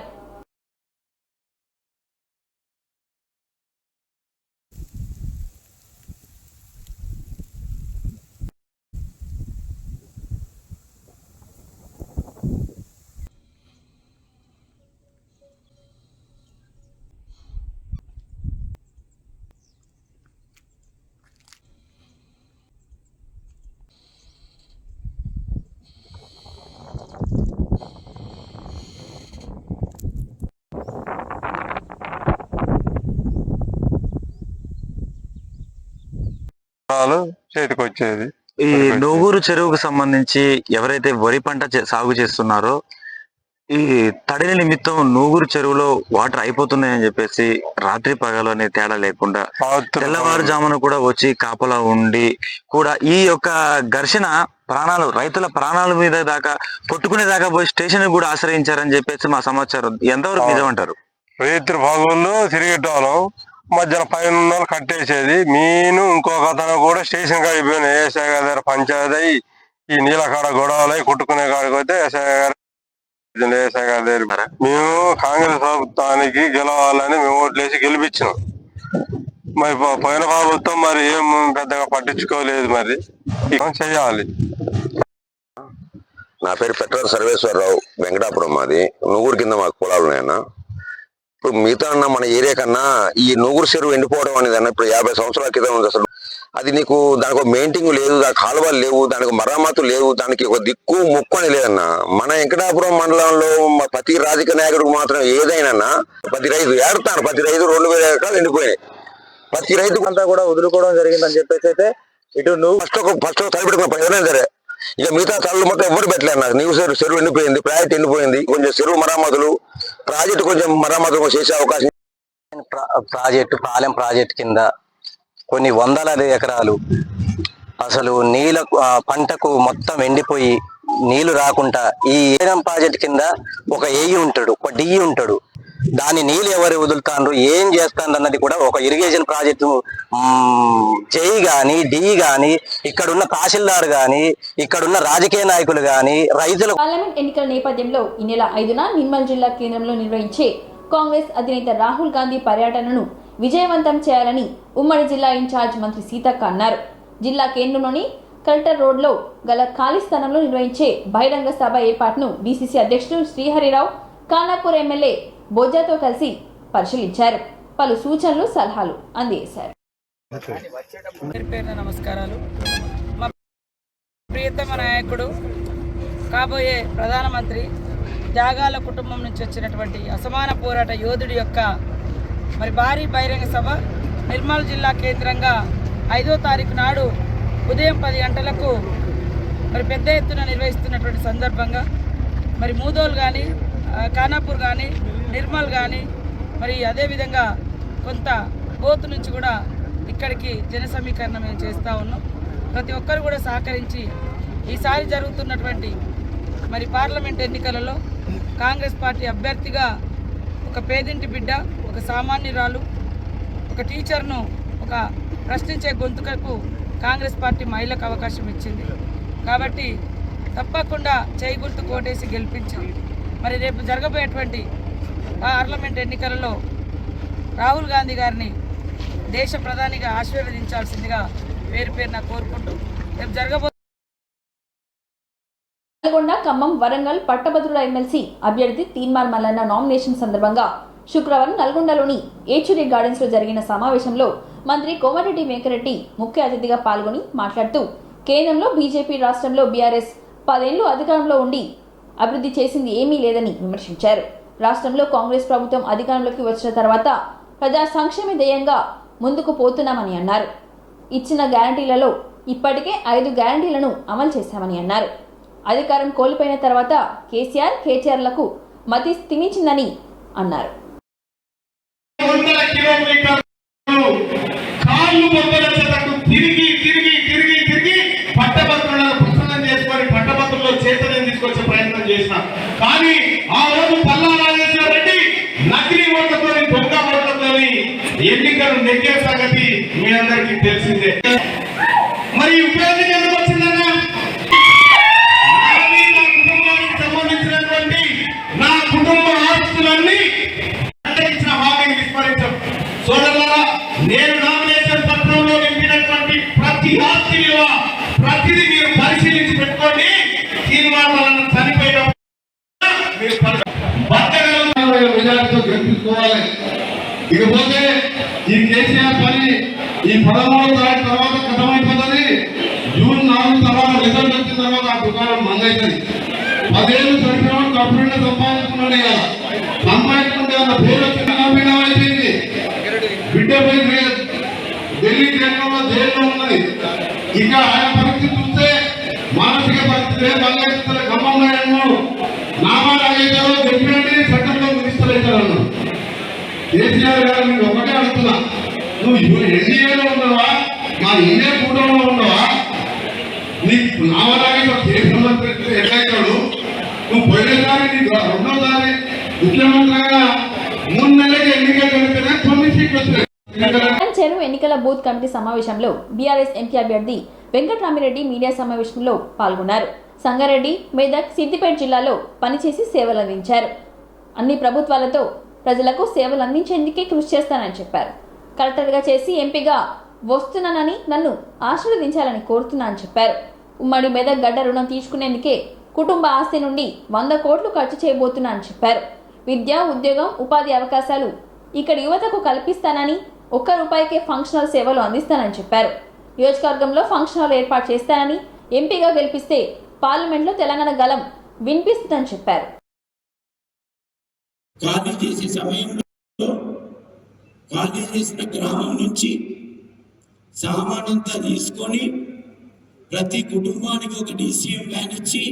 చేతికి వచ్చేది. ఈ నూగూరు చెరువుకు సంబంధించి ఎవరైతే వరి పంట సాగు చేస్తున్నారో ఈ తడిని నిమిత్తం నూగూరు చెరువులో వాటర్ అయిపోతున్నాయని చెప్పేసి రాత్రి పగలు అనే తేడా లేకుండా తెల్లవారుజామున కూడా వచ్చి కాపలా ఉండి కూడా ఈ యొక్క ఘర్షణ రైతుల ప్రాణాల మీద దాకా కొట్టుకునే దాకా పోయి స్టేషన్ కూడా ఆశ్రయించారని చెప్పేసి మా సమాచారం. ఎంతవరకు నిజమంటారు? రైతుల భాగంలో తిరిగేటోళ్ళం మధ్యాహ్నం పైన కట్టేసేది. నేను ఇంకొక అతను కూడా స్టేషన్ కాడికి పోయిన ఏఎస్ఐ గారి దగ్గర పంచాయతీ ఈ నీళ్ళ కాడ గొడవలు కొట్టుకునే కాడికి పోతే ఏఎస్ఐ గారి దగ్గర మేము కాంగ్రెస్ ప్రభుత్వానికి గెలవాలని మేము ఓట్లేసి గెలిపించినాం. మరి పోయిన ప్రభుత్వం మరి ఏం పెద్దగా పట్టించుకోలేదు. మరి చేయాలి. నా పేరు పెట్రోల్ సర్వేశ్వరరావు, వెంకటాపురం. మాది నూగూరు కింద మాకు పొలాలు ఉన్నాయన్న. ఇప్పుడు మిగతా అన్న మన ఏరియా కన్నా ఈ నూగూరు చెరువు ఎండిపోవడం అనేది అన్న ఇప్పుడు 50 సంవత్సరాల క్రితం ఉంది. అసలు అది నీకు దానికి ఒక మెయింటైన్ లేదు, దానికి కాలువలు లేవు, దానికి మరమ్మతు లేవు, దానికి ఒక దిక్కు ముక్కు అని లేదన్న. మన వెంకటాపురం మండలంలో ప్రతి రాజకీయ నాయకుడికి మాత్రం ఏదైనా ప్రతి రైతు ఏడుతారు. ప్రతి రైతు 2000 ఎకరాలు ఎండిపోయినాయి. ప్రతి రైతుకు అంతా కూడా వదులుకోవడం జరిగిందని చెప్పేసి అయితే ఇటు నువ్వు ఫస్ట్ తలపెట్టుకున్న ఎవరైనా సరే ఇక మిగతా తల్లు మొత్తం ఎవరు పెట్టలేదు. నాకు నీవు చెరువు ఎండిపోయింది, ప్రాజెక్ట్ ఎండిపోయింది. కొంచెం చెరువు మరమ్మతులు ప్రాజెక్టు కొంచెం మరమ్మతులు చేసే అవకాశం. పాలెం ప్రాజెక్టు కింద కొన్ని వందలాది ఎకరాలు అసలు నీళ్ళ పంటకు మొత్తం ఎండిపోయి నీళ్లు రాకుండా ఈ ఏరం ప్రాజెక్టు కింద ఒక ఏఈ ఉంటాడు, ఒక డిఈ ఉంటాడు. దాని నీళ్ళు ఎవరు వదులుతాండ్రు, ఏం చేస్తాండ్రు అన్నది కూడా ఒక ఇరిగేషన్ ప్రాజెక్టు జేఈ గాని డిఈ గాని ఇక్కడున్న తహసీల్దార్ గాని ఇక్కడున్న రాజకీయ నాయకులు గాని రైతులు. పార్లమెంట్ ఎన్నికల నేపథ్యంలో ఈ నెల 5న నిర్మల్ జిల్లా కేంద్రంలో నిర్వహించే కాంగ్రెస్ అధినేత రాహుల్ గాంధీ పర్యటనను విజయవంతం చేయాలని ఉమ్మడి జిల్లా ఇన్ఛార్జ్ మంత్రి సీతక్క అన్నారు. జిల్లా కేంద్రంలోని కలెక్టర్ రోడ్లో గల ఖాళీ స్థానంలో నిర్వహించే బహిరంగ సభ ఏర్పాటును డీసీసీ అధ్యక్షుడు శ్రీహరిరావు ఖానాపూర్ ఎమ్మెల్యే బొజ్జాతో కలిసి పరిశీలించారు. పలు సూచనలు సలహాలు అందజేశారు. నమస్కారాలు. మా ప్రియతమ నాయకుడు కాబోయే ప్రధానమంత్రి త్యాగాల కుటుంబం నుంచి వచ్చినటువంటి అసమాన పోరాట యోధుడి యొక్క మరి భారీ బహిరంగ సభ నిర్మల్ జిల్లా కేంద్రంగా 5వ తారీఖు నాడు ఉదయం 10 గంటలకు మరి పెద్ద ఎత్తున నిర్వహిస్తున్నటువంటి సందర్భంగా మరి మూదోల్ కానీ ఖానాపూర్ కానీ నిర్మల్ కానీ మరి అదేవిధంగా కొంత బోత్ నుంచి కూడా ఇక్కడికి జన సమీకరణ మేము చేస్తూ ఉన్నాం. ప్రతి ఒక్కరు కూడా సహకరించి ఈసారి జరుగుతున్నటువంటి మరి పార్లమెంట్ ఎన్నికలలో కాంగ్రెస్ పార్టీ అభ్యర్థిగా ఒక పేదింటి బిడ్డ, ఒక సామాన్యురాలు, ఒక టీచర్ను ఒక ప్రశ్నించే గొంతుకకు కాంగ్రెస్ పార్టీ మహిళకు అవకాశం ఇచ్చింది. కాబట్టి తప్పకుండా చేయి గుర్తు కోటేసి గెలిపించి మరి రేపు జరగబోయేటువంటి పార్లమెంట్ ఎన్నికలలో రాహుల్ గాంధీ గారిని దేశ ప్రధానిగా ఆశీర్వదించాల్సిందిగా పేరు పేరున కోరుకుంటూ రేపు జరగబోయే నల్గొండ, ఖమ్మం, వరంగల్ పట్టభద్రుల ఎమ్మెల్సీ అభ్యర్థి తీన్మార్ మల్లన్న నామినేషన్ సందర్భంగా శుక్రవారం నల్గొండలోని ఏచూరి గార్డెన్స్ లో జరిగిన సమావేశంలో మంత్రి కోమటిరెడ్డి వెంకరెడ్డి ముఖ్య అతిథిగా పాల్గొని మాట్లాడుతూ కేంద్రంలో బీజేపీ, రాష్ట్రంలో బీఆర్ఎస్ 10 ఏళ్లు అధికారంలో ఉండి అభివృద్ధి చేసింది ఏమీ లేదని విమర్శించారు. రాష్ట్రంలో కాంగ్రెస్ ప్రభుత్వం అధికారంలోకి వచ్చిన తర్వాత ప్రజా సంక్షేమ ధ్యేయంగా ముందుకు పోతున్నామని అన్నారు. ఇచ్చిన గ్యారంటీలలో ఇప్పటికే 5 గ్యారంటీలను అమలు చేశామని అన్నారు. అధికారం కోల్పోయిన తర్వాత కేసీఆర్, కేటీఆర్లకు మతి స్థిమించిందని అన్నారు. పట్టభద్రులను పుస్తకం చేసుకొని పట్టభద్రుల్లో చేతనం తీసుకొచ్చే ప్రయత్నం చేసిన కానీ ఆ రోజు పల్లా రాజేశ్వర రెడ్డి నకిలీ ఓట్లతో, దొంగ ఓట్లతో ఎన్నికలు నెగ్గే సంగతి మీ అందరికీ తెలిసిందే. మరి ఉపయోగం ఎందుకు వచ్చిందన్నా? నా కుటుంబానికి సంబంధించినటువంటి నా కుటుంబ ఆస్తులన్నీ ఇచ్చిన హామీని విస్మరించాం. సోదరులారా, నేను నామినేషన్ పత్రంలో నింపినటువంటి ప్రతి ఆస్తి విలువ ప్రతిదీ మీరు పరిశీలించి పెట్టుకోండి. తీర్మానాలను చనిపోయేటప్పుడు మెజార్టీతో గెలిపించుకోవాలి. ఇకపోతే ఈ కేసీఆర్ పని ఈ 13వ తారీఖు తర్వాత కథమైపోతుంది. జూన్ 4 తర్వాత రిజల్ట్ వచ్చిన తర్వాత ఆ దుకాణం మందవుతుంది. 10 ఏళ్ళు చనిపోయిన కప్పుడున్న సంపాదించుకున్నాడు కదా, సంపాదించుకుంటే అన్న పేరు వచ్చిన అయిపోయింది. బిడ్డ పోయి ఢిల్లీ కేంద్రంలో జైల్లో ఉన్నది. ఇక ఆయన పరిస్థితి చూస్తే మానసిక పరిస్థితి బంగారు ఖమ్మంలో అన్నాడు, నామారాజేశారో చెప్పినట్టు సెంటర్లో మినిస్టర్ అవుతారన్నాడు. కేసీఆర్ గారు మీరు ఒకటే అడుగుతున్నా, నువ్వు ఎన్డీఏలో ఉన్నావా, మా ఇండియా కూటమిలో ఉన్నావా? నీకు నామారాజేశ్వర కేంద్ర మంత్రి ఎట్లయితాడు? నువ్వు పోయినసారి నీకు 2వ ముఖ్యమంత్రిగా 3 నెలలకి ఎన్నికలు జరిగితేనే 9 సీట్లు వచ్చినాయి. చెరువు ఎన్నికల బూత్ కమిటీ సమావేశంలో బీఆర్ఎస్ ఎంపీ అభ్యర్థి వెంకట్రామిరెడ్డి మీడియా సమావేశంలో పాల్గొన్నారు. సంగారెడ్డి, మెదక్, సిద్దిపేట జిల్లాలో పనిచేసి సేవలు అందించారు. అన్ని ప్రభుత్వాలతో ప్రజలకు సేవలు అందించేందుకే కృషి చేస్తానని చెప్పారు. కలెక్టర్గా చేసి ఎంపీగా వస్తున్నానని నన్ను ఆశీర్వదించాలని కోరుతున్నానని చెప్పారు. ఉమ్మడి మెదక్ గడ్డ రుణం తీసుకునేందుకే కుటుంబ ఆస్తి నుండి 100 కోట్లు ఖర్చు చేయబోతున్నానని చెప్పారు. విద్య, ఉద్యోగం, ఉపాధి అవకాశాలు ఇక్కడ యువతకు కల్పిస్తానని, ₹1 ఫంక్షన్ హాల్ సేవలు అందిస్తానని చెప్పారు. నియోజకవర్గంలో ఫంక్షన్ హాల్ ఏర్పాటు చేస్తానని, ఎంపీగా గెలిపిస్తే పార్లమెంట్లో తెలంగాణ గలం వినిపిస్తుందని చెప్పారు. ఖాళీ చేసే సమయంలో ఖాళీ చేసిన గ్రామం నుంచి సామానంతా తీసుకొని ప్రతి కుటుంబానికి ఒక DCM వ్యాన్ ఇచ్చి,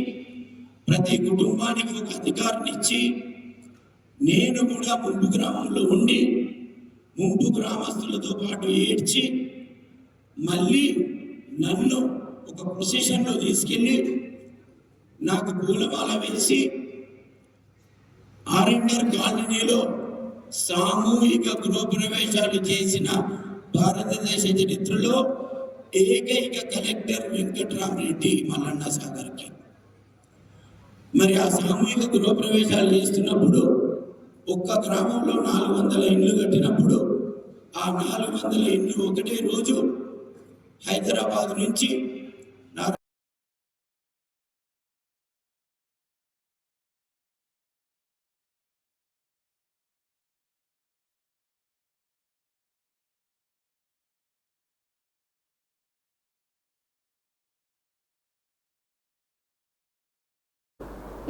ప్రతి కుటుంబానికి ఒక అధికారిని ఇచ్చి, నేను కూడా ముంపు గ్రామంలో ఉండి ముంపు గ్రామస్తులతో పాటు ఏడ్చి మళ్ళీ నన్ను ఒక పొజిషన్లో తీసుకెళ్ళి నాకు పూలమాల వేసి ఆర్ఎన్ఆర్ కాలనీలో సామూహిక గృహప్రవేశాలు చేసిన భారతదేశ చరిత్రలో ఏకైక కలెక్టర్ వెంకట్రామిరెడ్డి మల్లన్న సాగర్కి. మరి ఆ సామూహిక గృహప్రవేశాలు చేస్తున్నప్పుడు ఒక్క గ్రామంలో 400 ఇండ్లు కట్టినప్పుడు ఆ 400 ఇండ్లు ఒకటే రోజు హైదరాబాద్ నుంచి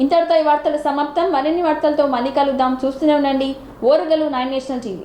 ఇంతటితో ఈ వార్తలు సమాప్తం. మరిన్ని వార్తలతో మళ్ళీ కలుద్దాం. చూస్తూనే ఉండండి ఓరుగల్లు 9 నేషనల్ టీవీ.